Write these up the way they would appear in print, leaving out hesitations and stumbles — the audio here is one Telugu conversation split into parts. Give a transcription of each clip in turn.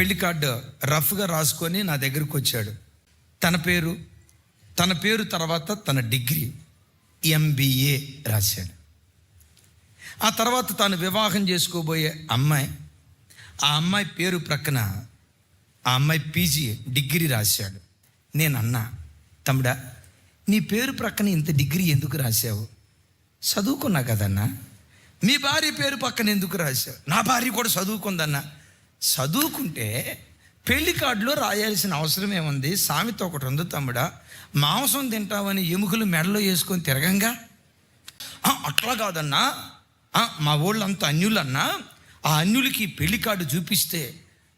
పెళ్లి కార్డు రఫ్గా రాసుకొని నా దగ్గరకు వచ్చాడు. తన పేరు తర్వాత తన డిగ్రీ MBA రాశాడు. ఆ తర్వాత తాను వివాహం చేసుకోబోయే అమ్మాయి, ఆ అమ్మాయి పేరు ప్రక్కన ఆ అమ్మాయి PG డిగ్రీ రాశాడు. నేను అన్నా, తమ్ముడా నీ పేరు ప్రక్కన ఇంత డిగ్రీ ఎందుకు రాశావు? చదువుకున్నా కదన్నా. మీ భార్య పేరు పక్కన ఎందుకు రాశావు? నా భార్య కూడా చదువుకుందన్నా. చదువుకుంటే పెళ్లి కార్డులో రాయాల్సిన అవసరం ఏముంది? సామెత ఒకటి ఉంది తమ్ముడా, మాంసం తింటామని ఎముకలు మెడలో వేసుకొని తిరగంగా. అట్లా కాదన్నా, మా వాళ్ళంతా అన్యులన్నా, ఆ అన్యులకి పెళ్లి కార్డు చూపిస్తే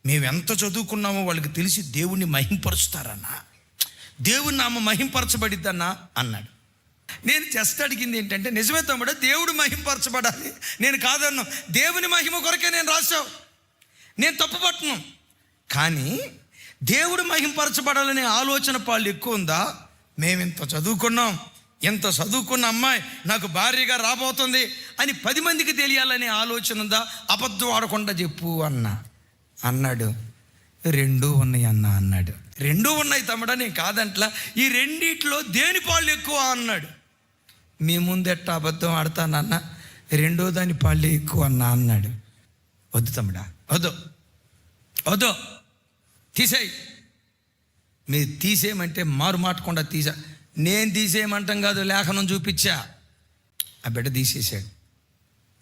మేము ఎంత చదువుకున్నామో వాళ్ళకి తెలిసి దేవుణ్ణి మహింపరుస్తారన్నా, దేవుని నామ మహింపరచబడిద్దన్నా అన్నాడు. నేను జస్ట్ అడిగింది ఏంటంటే, నిజమే తమ్ముడా దేవుడు మహింపరచబడాలి, నేను కాదన్నా, దేవుని మహిమ కొరకే నేను రాశావు, నేను తప్పుపట్టను. కానీ దేవుడు మహింపరచబడాలనే ఆలోచన పాళ్ళు ఎక్కువ ఉందా? మేమింత చదువుకున్నాం, ఎంత చదువుకున్న అమ్మాయి నాకు భార్యగా రాబోతుంది అని 10 మందికి తెలియాలనే ఆలోచన ఉందా? అబద్ధం ఆడకుండా చెప్పు అన్నాడు. 2 ఉన్నాయి అన్నాడు. 2 ఉన్నాయి తమ్ముడా, నేను కాదంట్లా. ఈ రెండిట్లో దేని పాళ్ళు ఎక్కువ అన్నాడు. మీ ముందెట్ట అబద్ధం ఆడతానన్నా, 2వ దాని పాళ్ళే ఎక్కువ అన్నాడు. వద్దు తమ్ముడా, వద్దు తీసేయి. మీరు తీసేయమంటే మారు మాటకుండా నేను తీసేయమంటాం కాదు, లేఖనం చూపించా. ఆ బిడ్డ తీసేశాడు.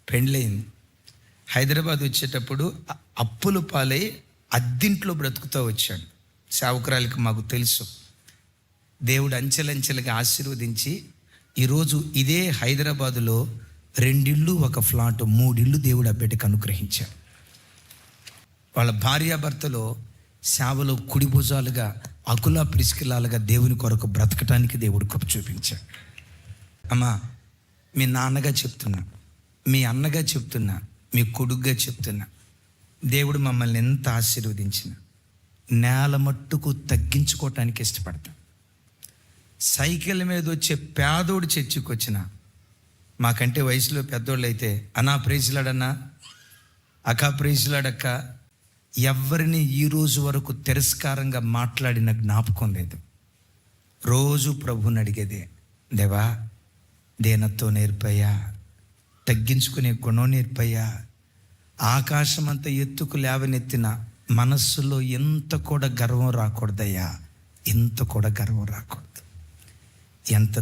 పెండ్లయింది. హైదరాబాద్ వచ్చేటప్పుడు అప్పులు పాలై అద్దింట్లో బ్రతుకుతూ వచ్చాడు. సేవకురాలకి మాకు తెలుసు. దేవుడు అంచెలంచెలుగా ఆశీర్వదించి ఈరోజు ఇదే హైదరాబాదులో 2 ఇళ్ళు, 1 ఫ్లాట్, 3 ఇళ్ళు దేవుడు ఆ బిడ్డకు అనుగ్రహించాడు. వాళ్ళ భార్యాభర్తలో సేవలో కుడి భుజాలుగా అకులా ప్రిస్కిలాలుగా దేవుని కొరకు బ్రతకటానికి దేవుడు కృప చూపించాడు. అమ్మా, మీ నాన్నగా చెప్తున్నా, మీ అన్నగా చెప్తున్నా, మీ కొడుకుగా చెప్తున్నా, దేవుడు మమ్మల్ని ఎంత ఆశీర్వదించిన నేల మట్టుకు తగ్గించుకోవటానికి ఇష్టపడతాం. సైకిల్ మీద వచ్చే పేదోడు చర్చికి వచ్చిన, మాకంటే వయసులో పెద్దోళ్ళు అయితే అన్నా ప్రైజ్లాడన్నా, అక్క ప్రైజ్లాడక్క, ఎవరిని ఈ రోజు వరకు తిరస్కారంగా మాట్లాడిన జ్ఞాపకం లేదు. రోజు ప్రభుని అడిగేదే, దేవా దేనత్వం నేర్పయ్యా, తగ్గించుకునే గుణం నేర్పయ్యా. ఆకాశం అంత ఎత్తుకు లేవనెత్తిన మనస్సులో ఎంత కూడా గర్వం రాకూడదయ్యా, ఎంత కూడా గర్వం రాకూడదు. ఎంత